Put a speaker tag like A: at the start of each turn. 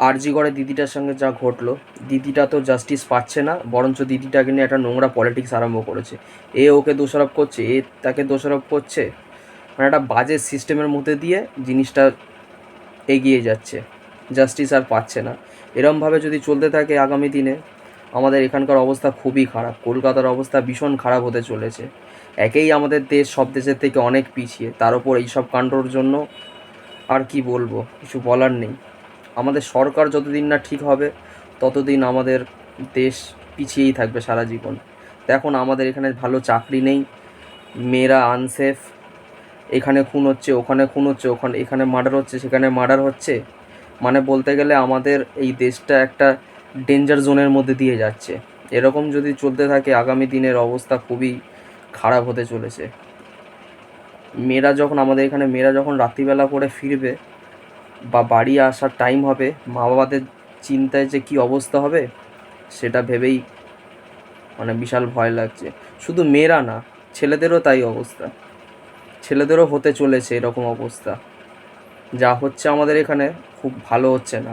A: আরজি করে দিদিটার সঙ্গে যা ঘটলো, দিদিটা তো জাস্টিস পাচ্ছে না, বরঞ্চ দিদিটাকে নিয়ে একটা নোংরা পলিটিক্স আরম্ভ করেছে। এ ওকে দোষারোপ করছে, এ তাকে দোষারোপ করছে, মানে একটা বাজে সিস্টেমের মধ্যে দিয়ে জিনিসটা এগিয়ে যাচ্ছে, জাস্টিস আর পাচ্ছে না। এরমভাবে যদি চলতে থাকে আগামী দিনে আমাদের এখানকার অবস্থা খুবই খারাপ, কলকাতার অবস্থা ভীষণ খারাপ হতে চলেছে। একেই আমাদের দেশ সব দেশের থেকে অনেক পিছিয়ে, তার উপর এইসব কাণ্ডর জন্য আর কি বলবো, কিছু বলার নেই। আমাদের সরকার যতদিন না ঠিক হবে ততদিন আমাদের দেশ পিছিয়েই থাকবে সারা জীবন। দেখুন আমাদের এখানে ভালো চাকরি নেই, মেয়েরা আনসেফ, এখানে খুন হচ্ছে, ওখানে খুন হচ্ছে, ওখানে এখানে মার্ডার হচ্ছে, সেখানে মার্ডার হচ্ছে। মানে বলতে গেলে আমাদের এই দেশটা একটা ডেঞ্জার জোনের মধ্যে দিয়ে যাচ্ছে। এরকম যদি চলতে থাকে আগামী দিনের অবস্থা খুবই খারাপ হতে চলেছে। মেয়েরা যখন আমাদের এখানে মেয়েরা যখন রাত্রিবেলা করে ফিরবে বা বাড়ি আসার টাইম হবে, মা বাবাদের চিন্তায় যে কী অবস্থা হবে সেটা ভেবেই মানে বিশাল ভয় লাগছে। শুধু মেয়েরা না, ছেলেদেরও তাই অবস্থা, ছেলেদেরও হতে চলেছে এরকম অবস্থা। যা হচ্ছে আমাদের এখানে খুব ভালো হচ্ছে না।